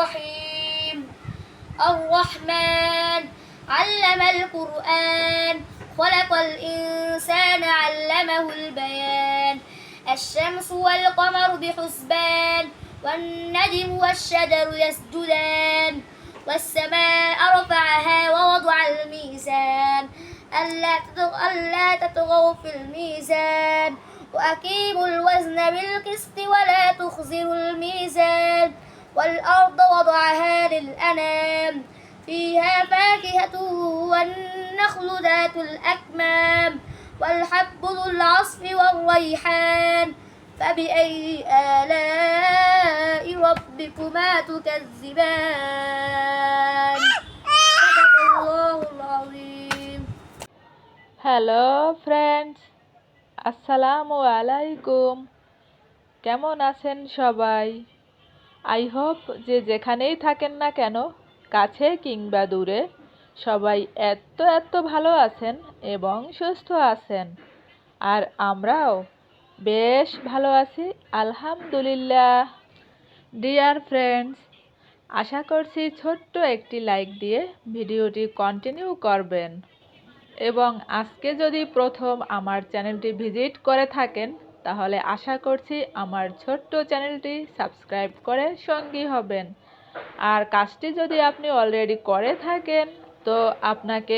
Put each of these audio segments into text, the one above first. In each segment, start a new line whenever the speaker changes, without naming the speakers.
الرحيم الرحمن علم القرآن خلق الإنسان علمه البيان الشمس والقمر بحسبان والنجم والشجر يسجدان والسماء رفعها ووضع الميزان ألا تطغوا في الميزان وأقيموا الوزن بالقسط ولا تخسروا الميزان والأرض وضعها للأنام فيها فاكهة والنخل ذات الأكمام والحب ذو العصف والريحان فبأي آلاء ربكما تكذبان صدق الله العظيم.
Hello friends, আসসালামু আলাইকুম। কেমন আছেন সবাই? আই হোপ যে যেখানেই থাকেন না কেন, কাছে কিংবা দূরে, সবাই এত ভালো আছেন এবং সুস্থ আছেন। আর আমরাও বেশ ভালো আছি, আলহামদুলিল্লাহ। ডিয়ার ফ্রেন্ডস, আশা করছি ছোট্ট একটি লাইক দিয়ে ভিডিওটি কন্টিনিউ করবেন এবং আজকে যদি প্রথম আমার চ্যানেলটি ভিজিট করে থাকেন তাহলে আশা করছি আমার ছোট্ট চ্যানেলটি সাবস্ক্রাইব করে সঙ্গী হবেন। আর কাজটি যদি আপনি অলরেডি করে থাকেন তো আপনাকে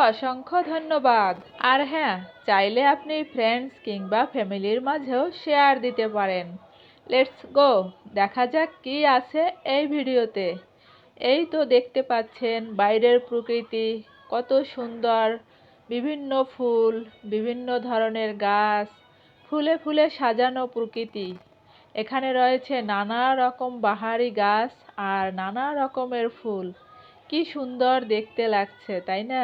অসংখ্য ধন্যবাদ। আর হ্যাঁ, চাইলে আপনি ফ্রেন্ডস কিংবা ফ্যামিলির মাঝেও শেয়ার দিতে পারেন। লেটস গো, দেখা যাক কি আছে এই ভিডিওতে। এই তো দেখতে পাচ্ছেন বাইরের প্রকৃতি কত সুন্দর, বিভিন্ন ফুল, বিভিন্ন ধরনের গাছ, ফুলে ফুলে সাজানো প্রকৃতি। এখানে রয়েছে নানা রকম বাহারি গাছ আর নানা রকমের ফুল। কি সুন্দর দেখতে লাগছে, তাই না?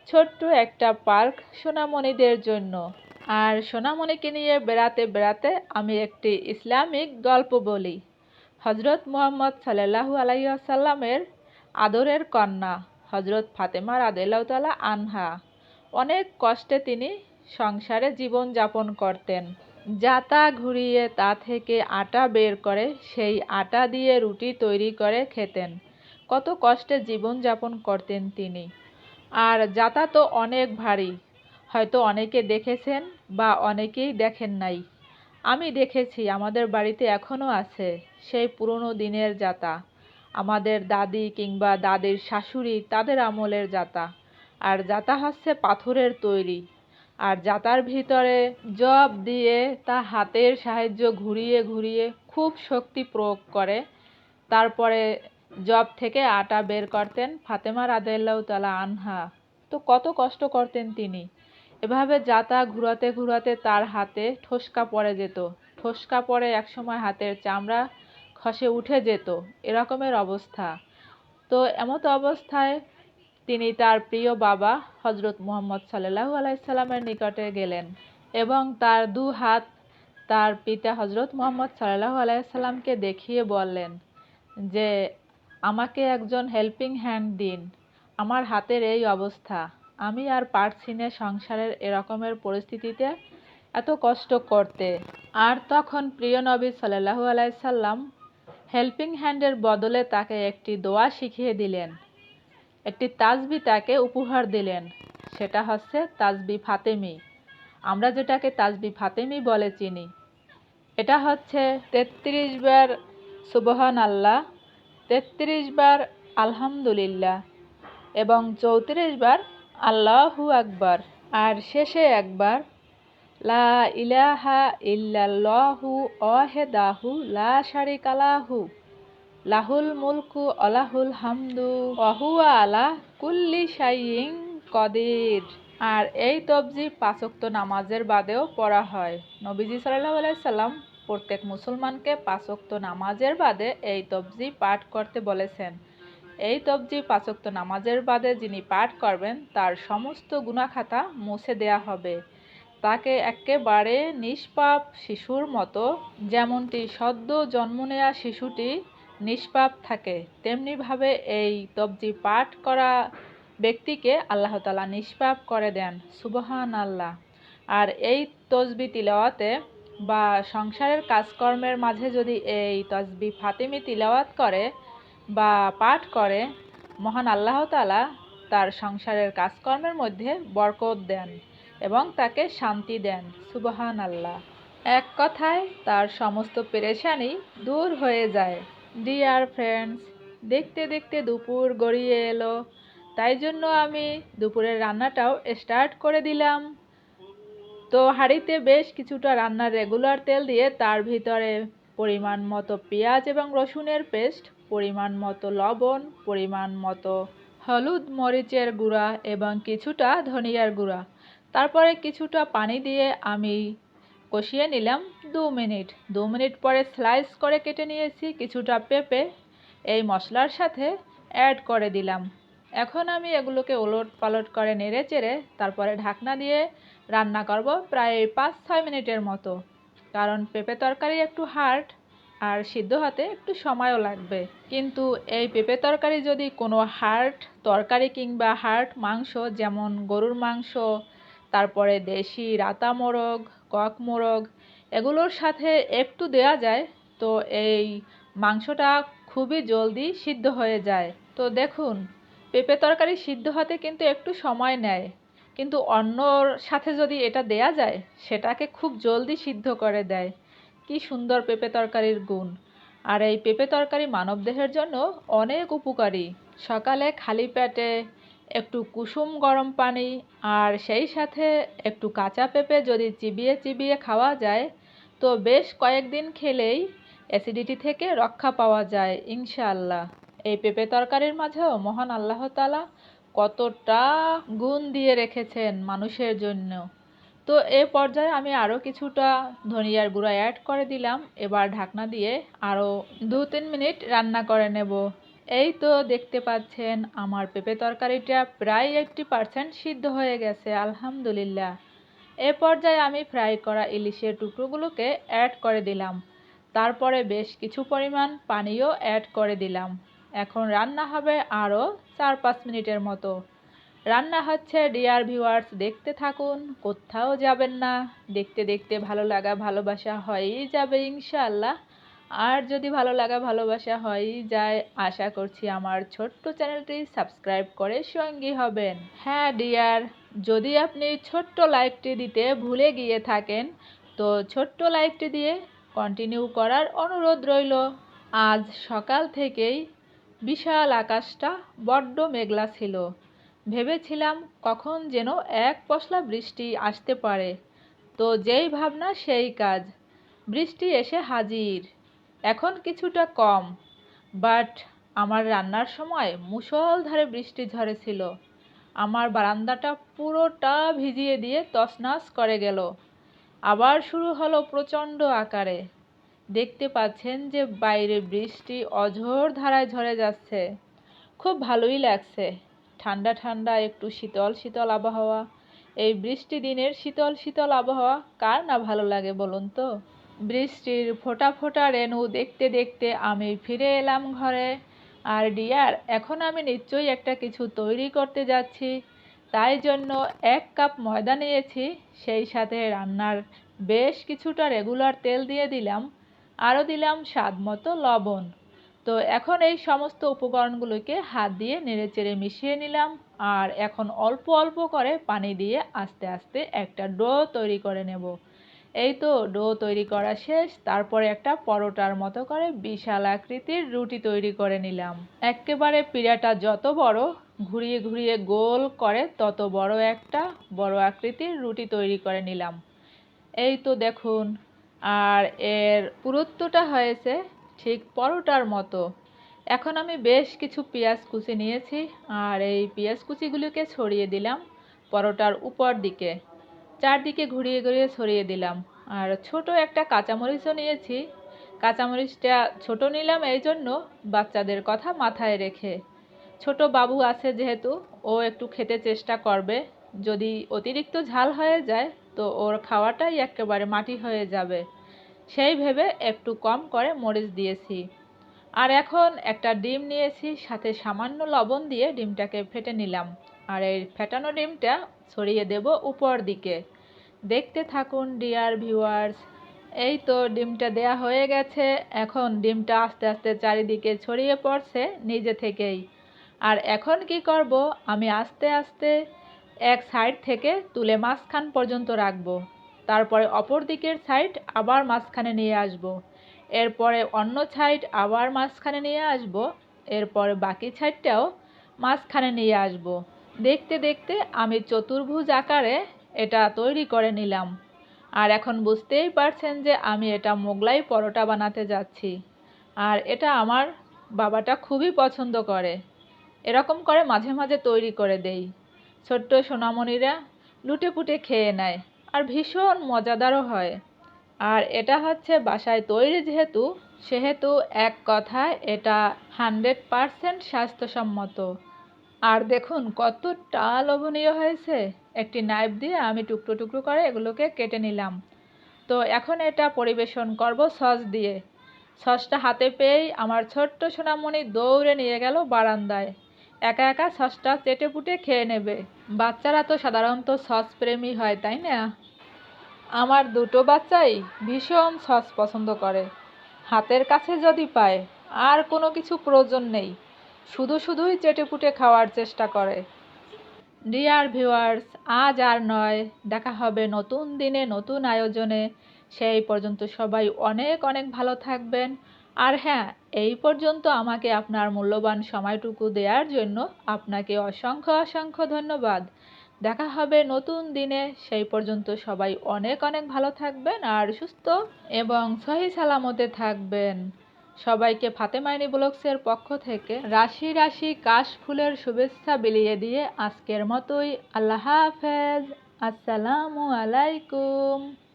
ছোট্ট একটা পার্ক সোনামণিদের জন্য। আর সোনামণিকে নিয়ে বেড়াতে বেড়াতে আমি একটি ইসলামিক গল্প বলি। হজরত মুহাম্মদ সাল্লাল্লাহু আলাইহি ওয়াসাল্লামের আদরের কন্যা হজরত ফাতেমা রাদিয়াল্লাহু তাআলা আনহা অনেক কষ্টে তিনি সংসারে জীবন যাপন করতেন। যাতা ঘুরিয়ে তা থেকে আটা বের করে সেই আটা দিয়ে রুটি তৈরি করে খেতেন। কত কষ্টে জীবন যাপন করতেন তিনি। আর যাতা তো অনেক ভারী, হয়তো অনেকে দেখেছেন বা অনেকেই দেখেন নাই। আমি দেখেছি, আমাদের বাড়িতে এখনও আছে সেই পুরনো দিনের যাতা, আমাদের দাদি কিংবা দাদির শাশুড়ি তাদের আমলের যাতা। আর যাতা হচ্ছে পাথরের তৈরি, আর যাতার ভিতরে জব দিয়ে তা হাতের সাহায্য ঘুরিয়ে ঘুরিয়ে খুব শক্তি প্রয়োগ করে তারপরে জব থেকে আটা বের করতেন ফাতেমা রাদিয়াল্লাহু তাআলা আনহা। তো কত কষ্ট করতেন তিনি। এভাবে যাতা ঘুরাতে ঘুরাতে তার হাতে ঠোসকা পড়ে যেত, ঠোসকা পড়ে একসময় হাতের চামড়া খসে উঠে যেত, এরকমের অবস্থা। তো এমত অবস্থায় তিনি তার প্রিয় বাবা হজরত মুহাম্মদ সাল্লাল্লাহু আলাইহি সাল্লামের নিকটে গেলেন এবং তার দু হাত তার পিতা হজরত মুহাম্মদ সাল্লাল্লাহু আলাইহি সাল্লামকে দেখিয়ে বললেন যে আমাকে একজন হেল্পিং হ্যান্ড দিন, আমার হাতের এই অবস্থা, আমি আর পারছি না সংসারের এরকমের পরিস্থিতিতে এত কষ্ট করতে। আর তখন প্রিয় নবী সাল্লাল্লাহু আলাইহি সাল্লাম হেল্পিং হ্যান্ডের বদলে তাকে একটি দোয়া শিখিয়ে দিলেন, একটি তাসবিহ তাকে উপহার দিলেন। সেটা হচ্ছে তাসবিহ ফাতেমি। আমরা যেটাকে তাসবিহ ফাতেমি বলে চিনি। এটা হচ্ছে ৩৩ বার সুবহান আল্লাহ, ৩৩ বার আলহামদুলিল্লাহ এবং ৩৪ বার আল্লাহু আকবার। আর শেষে একবার লা ইলাহা ইল্লাল্লাহু ওয়াহদাহু লা শারিকা লাহু লাহুল মুলকু ওয়া লাহুল হামদু ওয়া হুয়া আলা কুল্লি শাইইন কদির। আর এই তাসবিহ ৫ ওয়াক্ত নামাজের বাদেও পড়া হয়। নবীজি সাল্লাল্লাহু আলাইহি সাল্লাম প্রত্যেক মুসলমানকে ৫ ওয়াক্ত নামাজের বাদে এই তাসবিহ পাঠ করতে বলেছেন। এই তাসবিহ ৫ ওয়াক্ত নামাজের বাদে যিনি পাঠ করবেন তার সমস্ত গুনাহ খাতা মুছে দেয়া হবে। তাকে একেবারে নিষ্পাপ শিশুর মতো, যেমনটি সদ্য জন্ম নেওয়া শিশুটি নিষ্পাপ থাকে তেমনিভাবে এই তাসবিহ পাঠ করা ব্যক্তিকে আল্লাহ তাআলা নিষ্পাপ করে দেন। সুবহানাল্লাহ। আর এই তাসবিহ তিলাওয়াতে বা সংসারের কাজকর্মের মাঝে যদি এই তসবিহ ফাতিমি তিলাওয়াত করে বা পাঠ করে, মহান আল্লাহ তাআলা তার সংসারের কাজকর্মের মধ্যে বরকত দেন এবং তাকে শান্তি দেন। সুবহান আল্লাহ। এক কথায় তার সমস্ত পেরেশানি দূর হয়ে যায়। ডিয়ার ফ্রেন্ডস, দেখতে দেখতে দুপুর গড়িয়ে এলো, তাই জন্য আমি দুপুরের রান্নাটাও স্টার্ট করে দিলাম। তো হাঁড়িতে বেশ কিছুটা রান্নার রেগুলার তেল দিয়ে তার ভিতরে পরিমাণ মতো পেঁয়াজ এবং রসুনের পেস্ট, পরিমাণ মতো লবণ, পরিমাণ মতো হলুদ মরিচের গুঁড়া এবং কিছুটা ধনিয়ার গুঁড়া, তারপরে কিছুটা পানি দিয়ে আমি কষিয়ে নিলাম 2 মিনিট। 2 মিনিট পরে স্লাইস করে কেটে নিয়েছি কিছুটা পেঁপে এই মশলার সাথে অ্যাড করে দিলাম। এখন আমি এগুলোকে ওলট পালট করে নেড়ে চেড়ে তারপরে ঢাকনা দিয়ে রান্না করব প্রায় 5-6 মিনিটের মতো, কারণ পেঁপে তরকারি একটু হার্ড আর সিদ্ধ হতে একটু সময়ও লাগবে। কিন্তু এই পেঁপে তরকারি যদি কোনো হার্ড তরকারি কিংবা হার্ড মাংস যেমন গরুর মাংস, তারপরে দেশি রাতা মোরগ, কক মোরগ এগুলোর সাথে একটু দেয়া যায়, তো এই মাংসটা খুবই জলদি সিদ্ধ হয়ে যায়। তো দেখুন, পেঁপে তরকারি সিদ্ধ হতে কিন্তু একটু সময় নেয়, কিন্তু অন্যর সাথে যদি এটা দেয়া যায় সেটাকে খুব জলদি সিদ্ধ করে দেয়। কি সুন্দর পেঁপে তরকারির গুণ! আর এই পেঁপে তরকারি মানবদেহের জন্য অনেক উপকারী। সকালে খালি পেটে একটু কুসুম গরম পানি আর সেই সাথে একটু কাঁচা পেঁপে যদি চিবিয়ে চিবিয়ে খাওয়া যায়, তো বেশ কয়েকদিন খেলেই অ্যাসিডিটি থেকে রক্ষা পাওয়া যায় ইনশাআল্লাহ। এই পেঁপে তরকারির মাঝেও মহান আল্লাহ তাআলা কতটা গুণ দিয়ে রেখেছেন মানুষের জন্য। তো এ পর্যায়ে আমি আরও কিছুটা ধনিয়ার গুঁড়া অ্যাড করে দিলাম। এবার ঢাকনা দিয়ে আরও 2-3 মিনিট রান্না করে নেব। এই তো দেখতে পাচ্ছেন আমার পেঁপে তরকারিটা প্রায় 80% সিদ্ধ হয়ে গেছে, আলহামদুলিল্লাহ। এ পর্যায়ে আমি ফ্রাই করা ইলিশের টুকরোগুলোকে অ্যাড করে দিলাম, তারপরে বেশ কিছু পরিমাণ পানিও অ্যাড করে দিলাম। এখন রান্না হবে আরও 4-5 মিনিটের মতো। রান্না হচ্ছে ডিয়ার ভিউয়ার্স, দেখতে থাকুন, কোথাও যাবেন না। দেখতে দেখতে ভালো লাগা ভালোবাসা হয়েই যাবে ইনশাআল্লাহ। আর যদি ভালো লাগা ভালোবাসা হয়েই যায়, আশা করছি আমার ছোট্ট চ্যানেলটি সাবস্ক্রাইব করে সঙ্গী হবেন। হ্যাঁ ডিয়ার, যদি আপনি ছোট্ট লাইকটি দিতে ভুলে গিয়ে থাকেন, তো ছোট্ট লাইকটি দিয়ে কন্টিনিউ করার অনুরোধ রইল। আজ সকাল থেকেই বিশাল আকাশটা বড্ড মেঘলা ছিল। ভেবেছিলাম কখন যেন এক পশলা বৃষ্টি আসতে পারে, তো যেই ভাবনা সেই কাজ, বৃষ্টি এসে হাজির। এখন কিছুটা কম, বাট আমার রান্নার সময় মুষলধারে বৃষ্টি ঝরেছিল। আমার বারান্দাটা পুরোটা ভিজিয়ে দিয়ে তছনছ করে গেল। আবার শুরু হলো প্রচণ্ড আকারে। দেখতে পাচ্ছেন যে বাইরে বৃষ্টি অঝোর ধারায় ঝরে যাচ্ছে। খুব ভালোই লাগছে, ঠান্ডা ঠান্ডা একটু শীতল শীতল আবহাওয়া। এই বৃষ্টি দিনের শীতল শীতল আবহাওয়া কার না ভালো লাগে বলুন তো। বৃষ্টির ফোঁটা ফোঁটা রেণু দেখতে দেখতে আমি ফিরে এলাম ঘরে। আর ডিয়ার, এখন আমি নিশ্চয়ই একটা কিছু তৈরি করতে যাচ্ছি, তাই জন্য 1 কাপ ময়দা নিয়েছি, সেই সাথে রান্নার বেশ কিছুটা রেগুলার তেল দিয়ে দিলাম, আরও দিলাম স্বাদ মতো লবণ। তো এখন এই সমস্ত উপকরণগুলোকে হাত দিয়ে নেড়েচেড়ে মিশিয়ে নিলাম, আর এখন অল্প অল্প করে পানি দিয়ে আস্তে আস্তে একটা ডো তৈরি করে নেব। এই তো ডো তৈরি করা শেষ। তারপরে একটা পরোটার মতো করে বিশাল আকৃতির রুটি তৈরি করে নিলাম। একেবারে পিঁড়াটা যত বড়, ঘুরিয়ে ঘুরিয়ে গোল করে তত একটা বড় আকৃতির রুটি তৈরি করে নিলাম। এই তো দেখুন, আর এর পুরুত্বটা হয়েছে ঠিক পরোটার মতো। এখন আমি বেশ কিছু পেঁয়াজ কুচি নিয়েছি, আর এই পেঁয়াজ কুচিগুলোকে ছড়িয়ে দিলাম পরোটার উপর দিকে, চারদিকে ঘুরিয়ে ঘুরিয়ে ছড়িয়ে দিলাম। আর ছোট একটা কাঁচামরিচও নিয়েছি। কাঁচামরিচটা ছোট নিলাম এই জন্য, বাচ্চাদের কথা মাথায় রেখে। ছোট বাবু আছে যেহেতু, ও একটু খেতে চেষ্টা করবে। যদি অতিরিক্ত ঝাল হয়ে যায় তো ওর খাওয়াটাই একেবারে মাটি হয়ে যাবে, সেই ভেবে একটু কম করে মরিচ দিয়েছি। আর এখন একটা ডিম নিয়েছি, সাথে সামান্য লবণ দিয়ে ডিমটাকে ফেটে নিলাম, আর এই ফেটানো ডিমটা ছড়িয়ে দেব উপর দিকে। দেখতে থাকুন ডিয়ার ভিউয়ার্স, এই তো ডিমটা দেয়া হয়ে গেছে। এখন ডিমটা আস্তে আস্তে চারিদিকে ছড়িয়ে পড়ছে নিজে থেকেই। আর এখন কি করব, আমি আস্তে আস্তে এক সাইড থেকে তুলে মাঝখান পর্যন্ত রাখবো। তারপরে অপর দিকের সাইড আবার মাঝখানে নিয়ে আসব। এরপরে অন্য সাইড আবার মাঝখানে নিয়ে আসব। এরপরে বাকি সাইডটাও মাঝখানে নিয়ে আসব। দেখতে দেখতে আমি চতুর্ভুজ আকারে এটা তৈরি করে নিলাম। আর এখন বুঝতেই পারছেন যে আমি এটা মোগলাই পরোটা বানাতে যাচ্ছি। আর এটা আমার বাবাটা খুবই পছন্দ করে। এরকম করে মাঝে মাঝে তৈরি করে দেই। ছোট্ট সোনামণিরা লুটেপুটে খেয়ে নেয় আর ভীষণ মজাদারও হয়। আর এটা হচ্ছে বাসায় তৈরি সেহেতু এক কথায় এটা 100% স্বাস্থ্যসম্মত। আর দেখুন কতটা লোভনীয় হয়েছে। একটি নাইফ দিয়ে আমি টুকরো টুকরো করে এগুলোকে কেটে নিলাম। তো এখন এটা পরিবেশন করব সস দিয়ে। সসটা হাতে পেয়েই আমার ছোট্ট সোনামণি দৌড়ে নিয়ে গেল বারান্দায়। একা একা সসটা চেটেপুটে খেয়ে নেবে। বাচ্চারা তো সাধারণত সস প্রেমী হয়, তাই না? আমার দুটো বাচ্চাই ভীষণ সস পছন্দ করে। হাতের কাছে যদি পায় আর কোনো কিছু প্রয়োজন নেই, শুধুই চেটেপুটে খাওয়ার চেষ্টা করে। ডিয়ার ভিউয়ার্স, আজ আর নয়, দেখা হবে নতুন দিনে নতুন আয়োজনে। সেই পর্যন্ত সবাই অনেক অনেক ভালো থাকবেন। আর হ্যাঁ, এই পর্যন্ত আমাকে আপনার মূল্যবান সময়টুকু দেওয়ার জন্য আপনাকে অসংখ্য অসংখ্য ধন্যবাদ। দেখা হবে নতুন দিনে। সেই পর্যন্ত সবাই অনেক অনেক ভালো থাকবেন আর সুস্থ এবং সহি সালামতে থাকবেন। সবাইকে ফাতেমাইনি ব্লগসের পক্ষ থেকে রাশি রাশি কাশ ফুলের শুভেচ্ছা বিলিয়ে দিয়ে আজকের মতোই আল্লাহ হাফেজ। আসসালামু আলাইকুম।